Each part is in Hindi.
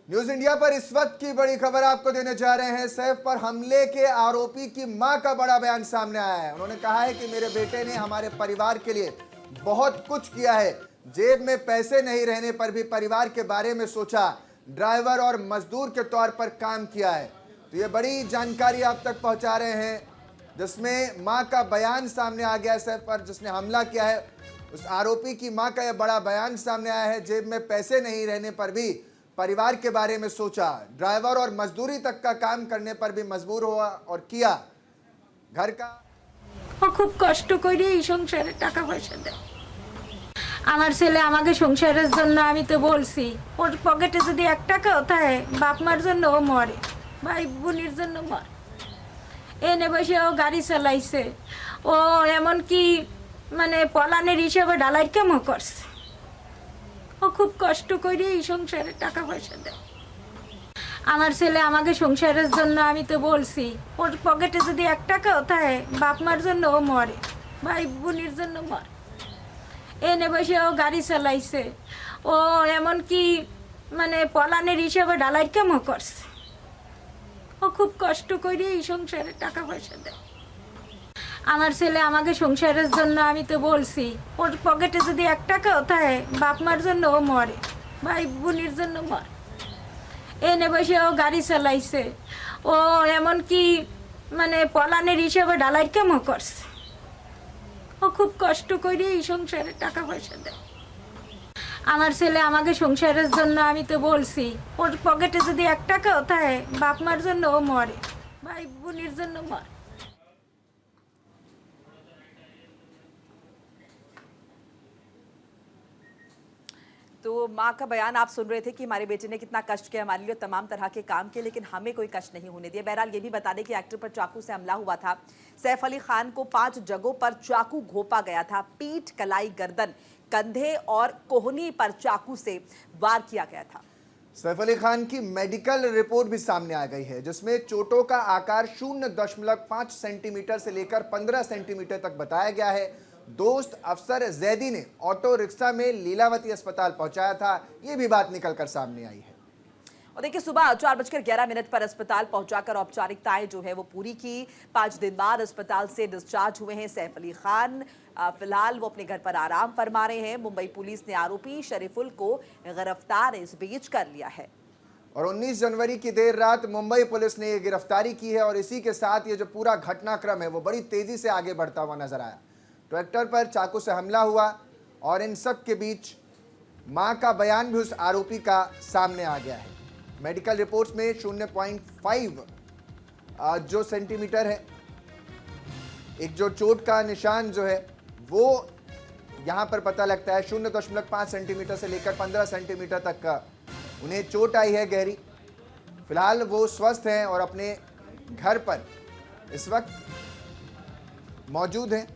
न्यूज इंडिया पर इस वक्त की बड़ी खबर आपको देने जा रहे हैं। सैफ पर हमले के आरोपी की मां का बड़ा बयान सामने आया है। उन्होंने कहा है कि मेरे बेटे ने हमारे परिवार के लिए बहुत कुछ किया है, जेब में पैसे नहीं रहने पर भी परिवार के बारे में सोचा, ड्राइवर और मजदूर के तौर पर काम किया है। तो ये बड़ी जानकारी आप तक पहुंचा रहे हैं, जिसमें मां का बयान सामने आ गया। सैफ पर जिसने हमला किया है उस आरोपी की मां का यह बड़ा बयान सामने आया है। जेब में पैसे नहीं रहने पर भी परिवार के बारे में सोचा, ड्राइवर और मजदूरी तक का काम करने पर भी मजबूर हुआ और किया घर का। খুব কষ্ট করে এই সংসারে টাকা পয়সা দেয়। আমার ছেলে আমাকে সংসারের জন্য, আমি তো বলছি, ওর পকেটে যদি 1 টাকাও থাকে বাপ মার জন্য ও মরে, ভাই বোনের জন্য মরে। এনে বসে ও গাড়ি চালাইছে, ও এমনকি মানে পলানের হিসেবে ডালাই কামও করছে। ও খুব কষ্ট করে এই সংসারে টাকা পয়সা দেয়। আমার ছেলে আমাকে সংসারের জন্য, আমি তো বলছি, ওর পকেটে যদি 1 টাকাও থাকে বাপ মার জন্য ও মরে, ভাই বোনের জন্য মরে। এনে বসে ও গাড়ি চালাইছে, ও এমনকি মানে পলানের হিসেবে ডালাই কামও করছে। ও খুব কষ্ট করে এই সংসারে টাকা পয়সা দেয়। আমার ছেলে আমাকে সংসারের জন্য, আমি তো বলছি, ওর পকেটে যদি 1 টাকাও থাকে বাপ মার জন্য ও মরে, ভাই বোনের জন্য মরে। এনে বসে ও গাড়ি চালাইছে, ও এমনকি মানে পলানের হিসেবে ডালাই কামও করছে। ও খুব কষ্ট করে এই সংসারে টাকা পয়সা দেয়। আমার ছেলে আমাকে সংসারের জন্য, আমি তো বলছি, ওর পকেটে যদি 1 টাকাও থাকে বাপ মার জন্য ও মরে, ভাই বোনের জন্য মরে। तो माँ का बयान आप सुन रहे थे कि हमारे बेटे ने कितना कष्ट किया हमारे लिए, तमाम तरह के काम किए, लेकिन हमें कोई कष्ट नहीं होने दिया। बहरहाल ये भी बता दें कि एक्टर पर चाकू से हमला हुआ था। सैफ अली खान को 5 जगहों पर चाकू घोंपा गया था। पीठ, कलाई, गर्दन, कंधे और कोहनी पर चाकू से वार किया गया था। सैफ अली खान की मेडिकल रिपोर्ट भी सामने आ गई है, जिसमें चोटों का आकार 0.5 सेंटीमीटर से लेकर 15 सेंटीमीटर तक बताया गया है। दोस्त अफसर जैदी ने ऑटो रिक्शा में लीलावती अस्पताल पहुंचाया था, ये भी बात निकलकर सामने आई है। और देखिए, सुबह 4:11 पर अस्पताल पहुंचाकर औपचारिकताएं जो है वो पूरी की। 5 दिन बाद अस्पताल से डिस्चार्ज हुए हैं सैफ अली खान। फिलहाल वो अपने घर पर आराम फरमा रहे हैं। मुंबई पुलिस ने आरोपी शरीफुल को गिरफ्तार इस बीच कर लिया है। और 19 जनवरी की देर रात मुंबई पुलिस ने ये गिरफ्तारी की है, और इसी के साथ ये जो पूरा घटनाक्रम है वो बड़ी तेजी से आगे बढ़ता हुआ नजर आया। ट्रैक्टर पर चाकू से हमला हुआ, और इन सब के बीच मां का बयान भी उस आरोपी का सामने आ गया है। मेडिकल रिपोर्ट्स में 0.5 जो सेंटीमीटर है, एक जो चोट का निशान जो है वो यहां पर पता लगता है। 0.5 सेंटीमीटर से लेकर 15 सेंटीमीटर तक का उन्हें चोट आई है गहरी। फिलहाल वो स्वस्थ हैं और अपने घर पर इस वक्त मौजूद हैं।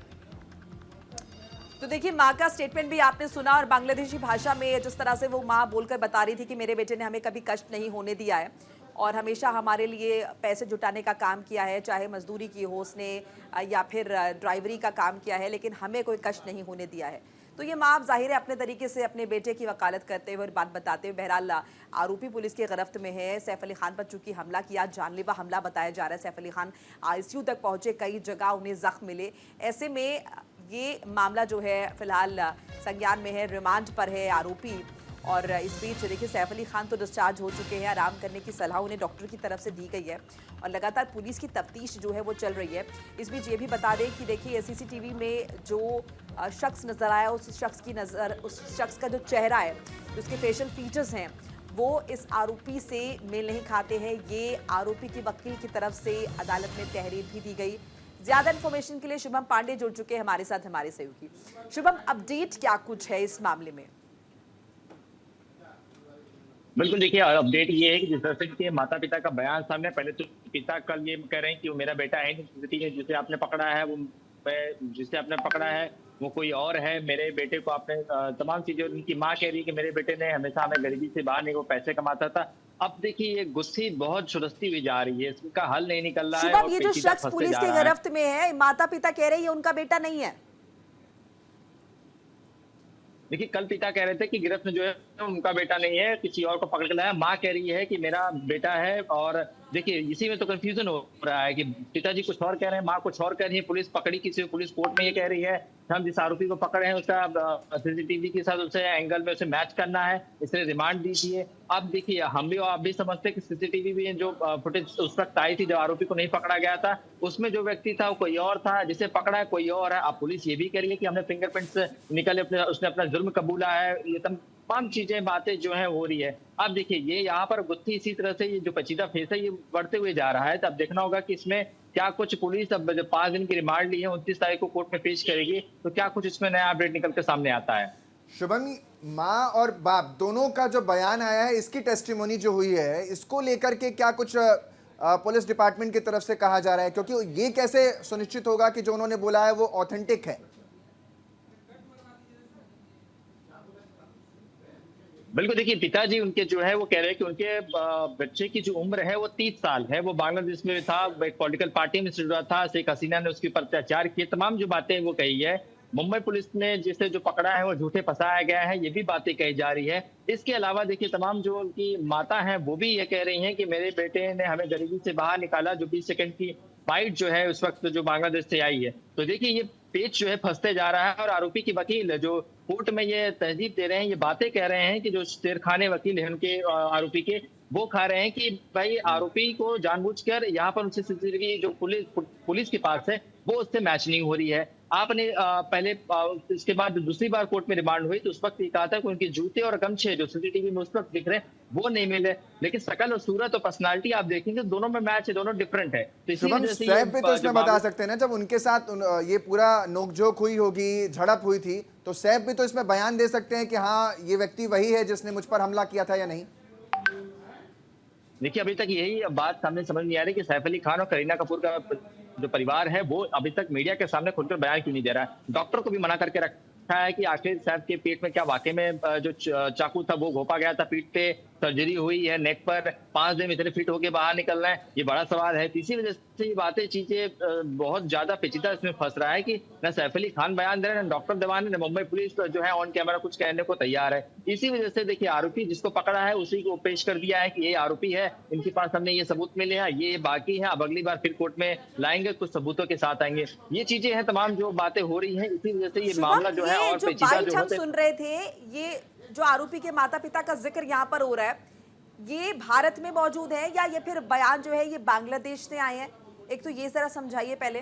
तो देखिए, माँ का स्टेटमेंट भी आपने सुना, और बांग्लादेशी भाषा में जिस तरह से वो माँ बोलकर बता रही थी कि मेरे बेटे ने हमें कभी कष्ट नहीं होने दिया है और हमेशा हमारे लिए पैसे जुटाने का काम किया है, चाहे मजदूरी की हो उसने या फिर ड्राइवरी का काम किया है, लेकिन हमें कोई कष्ट नहीं होने दिया है। तो ये माँ जाहिर है अपने तरीके से अपने बेटे की वकालत करते हुए और बात बताते हुए। बहरहाल आरोपी पुलिस की गिरफ्त में है। सैफ अली खान पर चूंकि हमला किया, जानलेवा हमला बताया जा रहा है। सैफ अली खान ICU तक पहुंचे, कई जगह उन्हें जख्म मिले। ऐसे में ये मामला जो है फिलहाल संज्ञान में है, रिमांड पर है आरोपी। और इस बीच देखिए, सैफ अली खान तो डिस्चार्ज हो चुके हैं। आराम करने की सलाह उन्हें डॉक्टर की तरफ से दी गई है, और लगातार पुलिस की तफ्तीश जो है वो चल रही है। इस बीच ये भी बता दें कि देखिए, CCTV में जो शख्स नज़र आया, उस शख्स का जो चेहरा है, उसके फेशियल फीचर्स हैं, वो इस आरोपी से मेल नहीं खाते हैं। ये आरोपी के वकील की तरफ से अदालत में तहरीर भी दी गई। ज्यादा इन्फॉर्मेशन के लिए शुभम पांडे जुड़ चुके हैं हमारे साथ, हमारे सहयोगी। शुभम, अपडेट क्या कुछ है इस मामले में? बिल्कुल, देखिए अपडेट ये है कि जिस तरह से कि माता पिता का बयान सामने, पहले तो पिता कल ये कह रहे हैं कि वो मेरा बेटा है नहीं, जिसे आपने पकड़ा है वो कोई और है। मेरे बेटे को आपने तमाम चीजें, उनकी माँ कह रही है कि मेरे बेटे ने हमेशा हमें गरीबी से बाहर नहीं, वो पैसे कमाता था। अब देखिए, ये गुत्थी बहुत सुलझती हुई जा रही है, इसका हल नहीं निकल रहा है। शुभम, ये जो शख्स पुलिस की गिरफ्त में है, माता पिता कह रहे हैं ये उनका बेटा नहीं है। देखिए, कल पिता कह रहे थे कि गिरफ्त में जो है उनका बेटा नहीं है, किसी और को पकड़ के लाया। माँ कह रही है कि मेरा बेटा है। और देखिए, इसी में तो कंफ्यूजन हो रहा है कि पिताजी कुछ और कह रहे हैं, माँ कुछ और कह रही है। पुलिस पकड़ी किसी, पुलिस कोर्ट में ये कह रही है हम जिस आरोपी को पकड़े हैं उसका सीसीटीवी के साथ उसे एंगल में उसे मैच करना है, इसलिए रिमांड दीजिए। अब देखिए, हम भी और आप भी समझते हैं कि सीसीटीवी में जो फुटेज उस वक्त आई थी जब आरोपी को नहीं पकड़ा गया था, उसमें जो व्यक्ति था वो कोई और था, जिसे पकड़ा है कोई और है। अब पुलिस ये भी कह रही है कि हमने फिंगरप्रिंट्स निकाले, उसने अपना जुर्म कबूला है। ये तमाम चीजें बातें जो है हो रही है। अब देखिए, ये यहाँ पर गुत्थी इसी तरह से ये जो पेचीदा फेस है ये बढ़ते हुए जा रहा है। तो अब देखना होगा कि इसमें क्या कुछ पुलिस अब जब 5 दिन की रिमांड ली है, 29 तारीख को कोर्ट में पेश करेगी, तो क्या कुछ इसमें नया अपडेट निकल के सामने आता है। शुभम, माँ और बाप दोनों का जो बयान आया है, इसकी टेस्टिमोनी जो हुई है, इसको लेकर के क्या कुछ पुलिस डिपार्टमेंट की तरफ से कहा जा रहा है? क्योंकि ये कैसे सुनिश्चित होगा कि जो उन्होंने बोला है वो ऑथेंटिक है? बिल्कुल, देखिए पिताजी उनके जो है वो कह रहे हैं कि उनके बच्चे की जो उम्र है वो 30 साल है। वो बांग्लादेश में था, एक पॉलिटिकल पार्टी में से जुड़ा था, शेख हसीना ने उसके ऊपर अत्याचार किए, तमाम जो बातें वो कही है। मुंबई पुलिस ने जिसे जो पकड़ा है वो झूठे फंसाया गया है, ये भी बातें कही जा रही है। इसके अलावा देखिए, तमाम जो उनकी माता हैं वो भी ये कह रही हैं कि मेरे बेटे ने हमें गरीबी से बाहर निकाला। जो 20 सेकंड की फाइट जो है उस वक्त जो बांग्लादेश से आई है, तो देखिए ये पेच जो है फंसते जा रहा है। और आरोपी की वकील जो कोर्ट में ये तहजीब दे रहे हैं, ये बातें कह रहे हैं कि जो शेरखाने वकील हैं उनके आरोपी के, वो खा रहे हैं कि भाई आरोपी को जानबूझकर यहाँ पर उनसे सीसीटीवी जो पुलिस के पास है वो उससे मैच नहीं हो रही है। आपने पहले इसके बाद दूसरी बार कोर्ट में रिमांड हुई तो उस वक्त ये कहा था कि उनके जूते और गमछे जो सीसीटीवी में उस वक्त दिख रहे हैं वो नहीं मिले, लेकिन शकल और सूरत और पर्सनालिटी आप देखेंगे दोनों में मैच है, दोनों डिफरेंट है। तो इसी शुभम, वजह से सैफ भी तो इसमें बता सकते हैं ना, जब उनके साथ ये पूरा नोकझोंक हुई होगी, झड़प हुई थी, तो सैफ भी तो इसमें बयान दे सकते हैं कि हाँ ये व्यक्ति वही है जिसने मुझ पर हमला किया था या नहीं। देखिए, अभी तक यही बात सामने समझ नहीं आ रही कि सैफ अली खान और करीना कपूर का जो परिवार है वो अभी तक मीडिया के सामने खुलकर बयान क्यों नहीं दे रहा है। डॉक्टर को भी मना करके रखा है कि आखिर सैफ के पेट में क्या वाकई में जो चाकू था वो घोंपा गया था, पीठ पे सर्जरी हुई है, नेक पर 5 दिन इतने फिट होके बाहर निकलना है, ये बड़ा सवाल है। इसी वजह से ये बातें चीजें बहुत ज्यादा पेचीदा इसमें फंस रहा है कि न सैफ अली खान बयान दे रहे हैं, न डॉक्टर दीवान है, न मुंबई पुलिस जो है ऑन कैमरा कुछ कहने को तैयार है। इसी वजह से देखिए, आरोपी जिसको पकड़ा है उसी को पेश कर दिया है कि ये आरोपी है, इनके पास हमने ये सबूत मिले हैं, ये बाकी है, अब अगली बार फिर कोर्ट में लाएंगे, कुछ सबूतों के साथ आएंगे। ये चीजें हैं, तमाम जो बातें हो रही है, इसी वजह से ये मामला जो है और पेचीदा जो हम सुन रहे थे, ये जो आरोपी के माता पिता का जिक्र यहाँ पर हो रहा है, ये भारत में मौजूद है या ये फिर बयान जो है ये बांग्लादेश से आए हैं? एक तो ये जरा समझाइए पहले।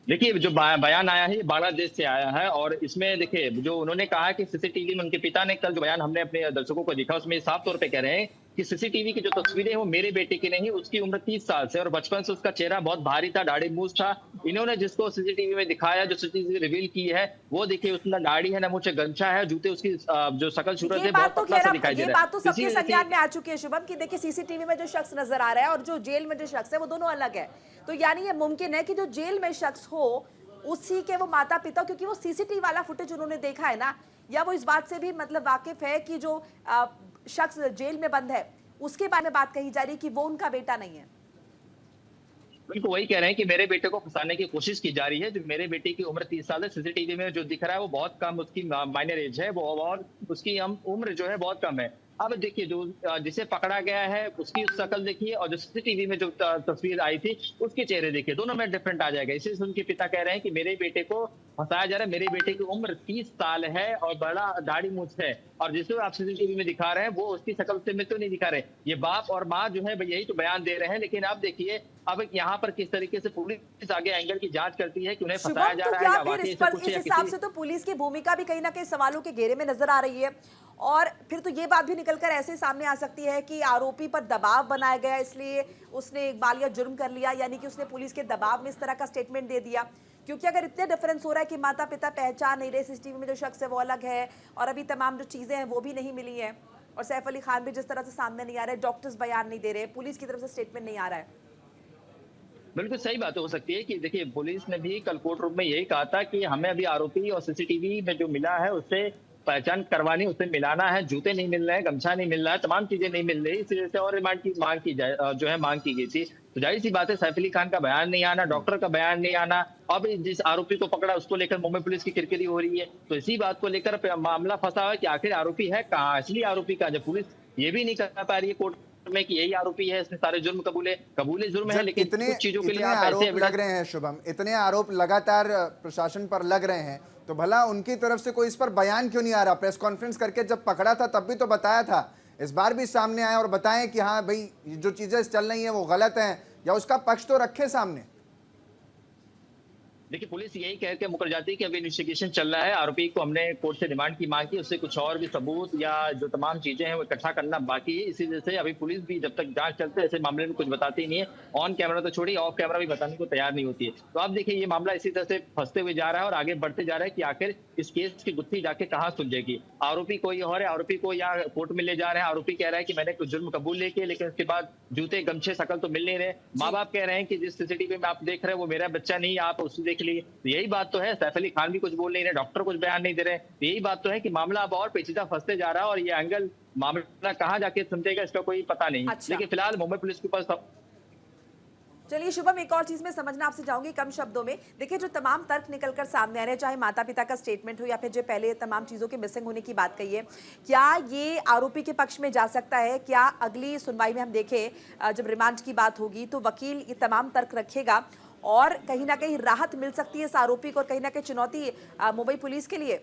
देखिए, जो बयान आया है बांग्लादेश से आया है। और इसमें देखिए, जो उन्होंने कहा कि सीसीटीवी में उनके पिता ने कल जो बयान हमने अपने दर्शकों को दिखा उसमें साफ तौर पे कह रहे हैं कि सीसीटीवी की जो तस्वीरें हैं वो मेरे बेटे की नहीं, उसकी उम्र 30 साल से और बचपन से उसका चेहरा बहुत भारी था, दाढ़ी मूंछ था। इन्होंने जिसको सीसीटीवी में दिखाया, जो सीसीटीवी रिवील की है, वो देखिए उसमें ना दाढ़ी है ना मुझे गमछा है, जूते उसकी जो शकल सूरत है बहुत पतला सा दिखाई दे रहा है। ये बात तो सबके संज्ञान में आ चुकी है शुभम कि देखिए सीसीटीवी में जो शख्स नजर आ रहा है और जो जेल में जो शख्स है वो दोनों अलग है। तो यानी ये मुमकिन है कि जो जेल में शख्स हो उसी के वो माता पिता, क्योंकि वो सीसीटीवी वाला फुटेज उन्होंने देखा है ना, या वो इस बात से भी मतलब वाकिफ है कि जो शख्स जेल में बंद है उसके बारे में बात कही जा रही है कि वो उनका बेटा नहीं है। बिल्कुल वही कह रहे हैं कि मेरे बेटे को फंसाने की कोशिश की जा रही है। जो मेरे बेटे की उम्र 30 साल है, सीसीटीवी में जो दिख रहा है वो बहुत कम उसकी माइनर एज है, वो और उसकी उम्र जो है बहुत कम है। अब देखिए, जो जिसे पकड़ा गया है उसकी शक्ल देखिए और जो सीसीटीवी में जो तस्वीर आई थी उसके चेहरे देखिए, दोनों में डिफरेंट आ जाएगा। इसी से उनके पिता कह रहे हैं कि मेरे बेटे को फंसाया जा रहा है, मेरे बेटे की उम्र 30 साल है और बड़ा दाढ़ी मूंछ है, और जिसे आप सीसीटीवी में दिखा रहे हैं वो उसकी शक्ल से में तो नहीं दिखा रहे। ये बाप और माँ जो है यही तो बयान दे रहे हैं। लेकिन अब देखिए, अब यहाँ पर किस तरीके से पुलिस आगे एंगल की जांच करती है कि उन्हें फंसाया जा रहा है या वाकई ऐसा कुछ है। इस हिसाब से तो पुलिस की भूमिका भी कहीं ना कहीं सवालों के घेरे में नजर आ रही है। और फिर तो ये बात भी निकलकर ऐसे सामने आ सकती है कि आरोपी पर दबाव बनाया गया, इसलिए उसने इकबालिया जुर्म कर लिया, यानी कि उसने पुलिस के दबाव में इस तरह का स्टेटमेंट दे दिया। क्योंकि अगर इतने डिफरेंस हो रहा है कि माता पिता पहचान नहीं रहे, सीसीटीवी में जो शख्स है वो अलग है और अभी तमाम जो चीजें हैं वो भी नहीं मिली हैं, और सैफ अली खान भी जिस तरह से सामने नहीं आ रहे, डॉक्टर्स बयान नहीं दे रहे, पुलिस की तरफ से स्टेटमेंट नहीं आ रहा है। बिल्कुल सही बात हो सकती है कि देखिए, पुलिस ने भी कल कोर्ट रूम में यही कहा था कि हमें अभी आरोपी और सीसीटीवी में जो मिला है उससे पहचान करवानी, उससे मिलाना है। जूते नहीं मिल रहे हैं, गमछा नहीं मिल रहा है, तमाम चीजें नहीं मिल रही, इस वजह से और रिमांड की मांग की जाए जो है मांग की गई थी। तो जाहिर सी बात है सैफ अली खान का बयान नहीं आना, डॉक्टर का बयान नहीं आना, अब जिस आरोपी को पकड़ा उसको लेकर मुंबई पुलिस की किरकिरी हो रही है। तो इसी बात को लेकर मामला फंसा हुआ है कि आखिर आरोपी है कहाँ, असली आरोपी का, जब पुलिस ये भी नहीं कर पा रही है कोर्ट में कि यही आरोपी है, इसने सारे जुर्म कबूले जुर्म है, जब लेकिन इतने कुछ चीजों के लिए इतने आप ऐसे आरोप लग रहे हैं शुभम, इतने आरोप लगातार प्रशासन पर लग रहे हैं, तो भला उनकी तरफ से कोई इस पर बयान क्यों नहीं आ रहा? प्रेस कॉन्फ्रेंस करके जब पकड़ा था तब भी तो बताया था, इस बार भी सामने आए और बताएं कि हाँ भाई जो चीजें चल रही हैं वो गलत हैं, या उसका पक्ष तो रखे सामने। देखिए पुलिस यही कह के मुकर जाती है कि अभी इन्वेस्टिगेशन चल रहा है, आरोपी को हमने कोर्ट से रिमांड की मांग की, उससे कुछ और भी सबूत या जो तमाम चीजें हैं वो इकट्ठा करना बाकी है। इसी वजह से अभी पुलिस भी जब तक जांच चलते है ऐसे मामले में कुछ बताती ही नहीं है, ऑन कैमरा तो छोड़ी ऑफ कैमरा भी बताने को तैयार नहीं होती है। तो आप देखिए ये मामला इसी तरह से फंसते हुए जा रहा है और आगे बढ़ते जा रहा है कि आखिर इस केस की गुत्थी जाके कहाँ सुलझेगी। आरोपी कोई और है, आरोपी को यहाँ कोर्ट में ले जा रहे हैं, आरोपी कह रहा है कि मैंने कुछ जुर्म कबूल नहीं किए, लेकिन उसके बाद जूते गमछे शकल तो मिल नहीं रहे। माँ बाप कह रहे हैं कि जिस सीसीटीवी में आप देख रहे हैं वो मेरा बच्चा नहीं, आप उससे देख लीजिए। तो यही बात तो है, सैफ अली खान भी कुछ बोल नहीं रहे, डॉक्टर कुछ बयान नहीं दे रहे। तो यही बात तो है कि मामला अब और पेचीदा फंसते जा रहा है और ये एंगल मामला कहाँ जाके सुनतेगा इसका कोई पता नहीं। अच्छा। लेकिन फिलहाल मुंबई पुलिस के पास चलिए शुभम, एक और चीज मैं समझना आपसे चाहूंगी कम शब्दों में। देखिए जो तमाम तर्क निकलकर सामने आ रहे हैं, चाहे माता पिता का स्टेटमेंट हो या फिर जो पहले तमाम चीजों के मिसिंग होने की बात कही है, क्या ये आरोपी के पक्ष में जा सकता है? क्या अगली सुनवाई में हम देखें जब रिमांड की बात होगी तो वकील ये तमाम तर्क रखेगा और कहीं ना कहीं राहत मिल सकती है इस आरोपी को और कहीं ना कहीं चुनौती मुंबई पुलिस के लिए?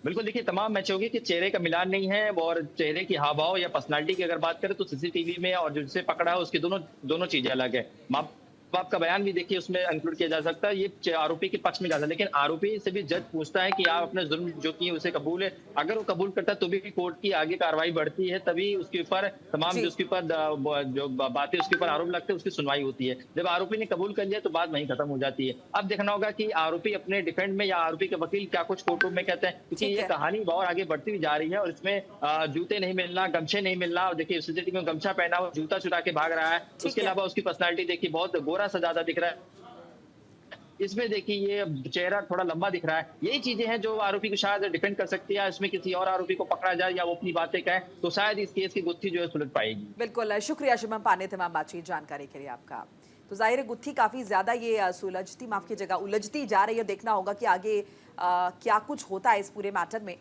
बिल्कुल, देखिए तमाम मैच होगी कि चेहरे का मिलान नहीं है और चेहरे की हाव भाव या पर्सनालिटी की अगर बात करें तो सीसीटीवी में और जिससे पकड़ा है उसकी दोनों चीजें अलग है। माँ बाप का बयान भी देखिए उसमें इंक्लूड किया जा सकता है, ये आरोपी के पक्ष में जा सकता है। लेकिन आरोपी से भी जज पूछता है कि आप अपने जुर्म जो किए उसे कबूल है, अगर वो कबूल करता है तो भी कोर्ट की आगे कार्रवाई बढ़ती है, तभी उसके ऊपर तमाम जो उसके ऊपर जो बातें उसके ऊपर आरोप लगते हैं उसकी सुनवाई होती है। जब आरोपी ने कबूल कर लिया तो बात वहीं खत्म हो जाती है। अब देखना होगा कि आरोपी अपने डिफेंड में या आरोपी के वकील क्या कुछ कोर्ट में कहते हैं, क्योंकि ये कहानी बहुत आगे बढ़ती हुई जा रही है और इसमें जूते नहीं मिलना, गमछे नहीं मिलना, और देखिए सीसीटीवी में गमछा पहना हुआ जूता चुरा के भाग रहा है। उसके अलावा उसकी पर्सनालिटी देखिए बहुत गोरा सा ज्यादा दिख रहा है, इसमें देखिए ये चेहरा थोड़ा लंबा दिख रहा है। यही चीजें हैं जो आरोपी को शायद डिफेंड कर सकती है। इसमें किसी और आरोपी को पकड़ा जाए या वो अपनी बातें कहे तो शायद इस केस की गुत्थी जो है सुलझ पाएगी। बिल्कुल, शुक्रिया शुभम पांडे तमाम बातचीत जानकारी के लिए आपका। तो जाहिर है गुत्थी काफी ज्यादा ये सुलझती, माफ कीजिएगा, उलझती जा रही है। देखना होगा कि आगे क्या कुछ होता है इस पूरे मैटर में।